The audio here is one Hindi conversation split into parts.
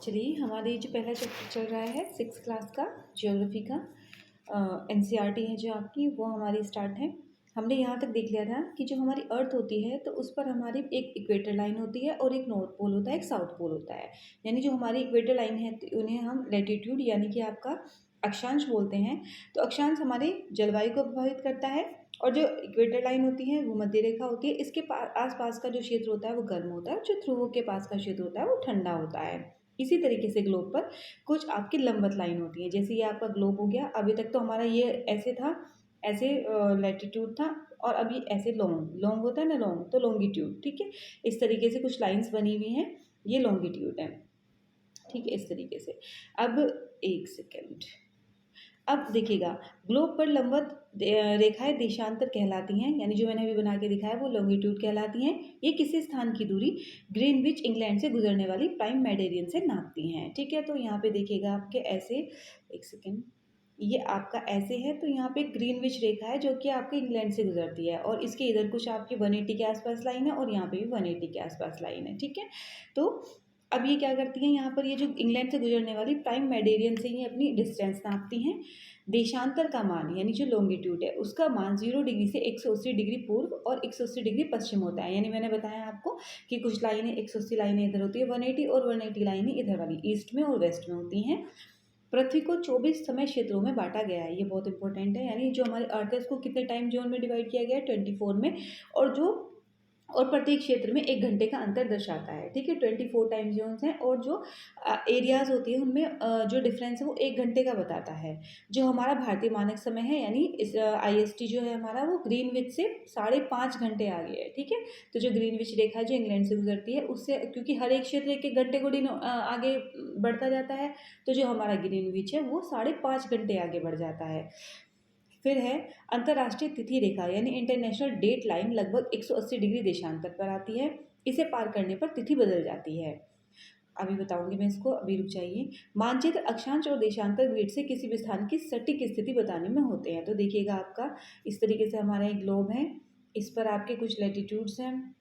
चलिए हमारी जो पहला चैप्टर चल रहा है 6th क्लास का ज्योग्राफी का एनसीईआरटी है जो आपकी वो हमारी स्टार्ट है। हमने यहाँ तक देख लिया था कि जो हमारी अर्थ होती है तो उस पर हमारी एक इक्वेटर लाइन होती है और एक नॉर्थ पोल होता है, एक साउथ पोल होता है। यानी जो हमारी इक्वेटर लाइन है तो उन्हें हम लैटिट्यूड यानी कि आपका अक्षांश बोलते हैं। तो अक्षांश हमारे जलवायु को प्रभावित करता है और जो इक्वेटर लाइन होती है वो मध्य रेखा होती है। इसके आसपास का जो क्षेत्र होता है वो गर्म होता है, जो ध्रुवों के पास का क्षेत्र होता है वो ठंडा होता है। इसी तरीके से ग्लोब पर कुछ आपकी लंबवत लाइन होती है, जैसे ये आपका ग्लोब हो गया। अभी तक तो हमारा ये ऐसे था, ऐसे लैटिट्यूड था, और अभी ऐसे लॉन्ग लॉन्ग होता है ना, लॉन्ग तो लॉन्गिट्यूड। ठीक है, इस तरीके से कुछ लाइंस बनी हुई हैं, ये लॉन्गिट्यूड है। ठीक है, इस तरीके से। अब एक सेकेंड, अब देखिएगा ग्लोब पर लंबवत रेखाएं देशांतर कहलाती हैं, यानी जो मैंने अभी बना के दिखाया वो लॉन्गिट्यूड कहलाती हैं। ये किसी स्थान की दूरी ग्रीनविच इंग्लैंड से गुजरने वाली प्राइम मेरिडियन से नापती हैं। ठीक है, तो यहाँ पे देखिएगा आपके ऐसे, एक सेकेंड, ये आपका ऐसे है, तो यहाँ पे ग्रीनविच रेखा है जो कि आपके इंग्लैंड से गुजरती है, और इसके इधर कुछ आपकी 180 के आसपास लाइन है और यहाँ पे भी 180 के आसपास लाइन है। ठीक है, तो अब ये क्या करती हैं, यहाँ पर ये जो इंग्लैंड से गुजरने वाली प्राइम मेरिडियन से ये अपनी डिस्टेंस नापती हैं। देशांतर का मान यानी जो लॉन्गिट्यूड है उसका मान 0 डिग्री से 180 डिग्री पूर्व और 180 डिग्री पश्चिम होता है। यानी मैंने बताया आपको कि कुछ लाइनें 180 लाइनें इधर होती है 180, और 180 लाइनें इधर वाली ईस्ट में और वेस्ट में होती हैं। पृथ्वी को 24 समय क्षेत्रों में बांटा गया है, ये बहुत इंपॉर्टेंट है। यानी जो हमारे अर्थ है उसको कितने टाइम जोन में डिवाइड किया गया है, 24 में, और प्रत्येक क्षेत्र में 1 घंटे का अंतर दर्शाता है। ठीक है, 24 टाइम जोन्स हैं, और जो एरियाज होती है उनमें जो डिफरेंस है वो 1 घंटे का बताता है। जो हमारा भारतीय मानक समय है यानी इस IST जो है हमारा, वो ग्रीनविच से 5.5 घंटे आगे है। ठीक है, तो जो ग्रीनविच रेखा जो इंग्लैंड से गुजरती है उससे, क्योंकि हर एक क्षेत्र 1-1 घंटे को आगे बढ़ता जाता है, तो जो हमारा ग्रीनविच है वो 5.5 घंटे आगे बढ़ जाता है। फिर है अंतर्राष्ट्रीय तिथि रेखा यानी इंटरनेशनल डेट लाइन, लगभग 180 डिग्री देशांतर पर आती है। इसे पार करने पर तिथि बदल जाती है। अभी बताऊंगी मैं इसको, अभी रुक जाइए। मानचित्र अक्षांश और देशांतर ग्रिड से किसी भी स्थान की सटीक स्थिति बताने में होते हैं। तो देखिएगा आपका इस तरीके से हमारा एक ग्लोब है, इस पर आपके कुछ लैटिट्यूड्स हैं,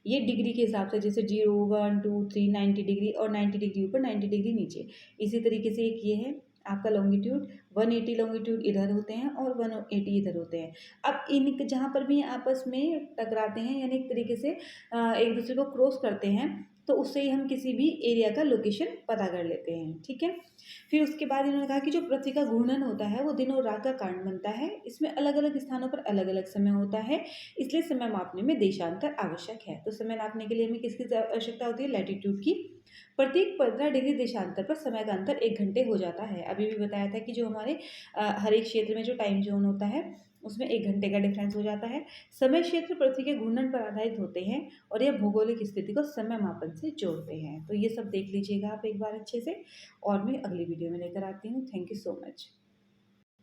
ये डिग्री के हिसाब से, जैसे 0, 1, 2, 3, 90 डिग्री, और 90 डिग्री ऊपर 90 डिग्री नीचे। इसी तरीके से एक ये है आपका लॉन्गिट्यूड, 180 लॉन्गिट्यूड इधर होते हैं और 180 इधर होते हैं। अब इन जहाँ पर भी आपस में टकराते हैं यानी एक तरीके से एक दूसरे को क्रॉस करते हैं, तो उससे ही हम किसी भी एरिया का लोकेशन पता कर लेते हैं। ठीक है, फिर उसके बाद इन्होंने कहा कि जो पृथ्वी का घूर्णन होता है वो दिन और रात का कारण बनता है। इसमें अलग अलग स्थानों पर अलग अलग समय होता है, इसलिए समय मापने में देशांतर आवश्यक है। तो समय नापने के लिए हमें किसकी आवश्यकता होती है, लैटिट्यूड की। प्रत्येक 15 डिग्री देशांतर पर समय का अंतर 1 घंटे हो जाता है। अभी भी बताया था कि जो हमारे हर एक क्षेत्र में जो टाइम जोन होता है उसमें 1 घंटे का डिफरेंस हो जाता है। समय क्षेत्र पृथ्वी के घूर्णन पर आधारित होते हैं और यह भौगोलिक स्थिति को समय मापन से जोड़ते हैं। तो ये सब देख लीजिएगा आप एक बार अच्छे से, और मैं अगली वीडियो में लेकर आती हूँ। Thank you so much.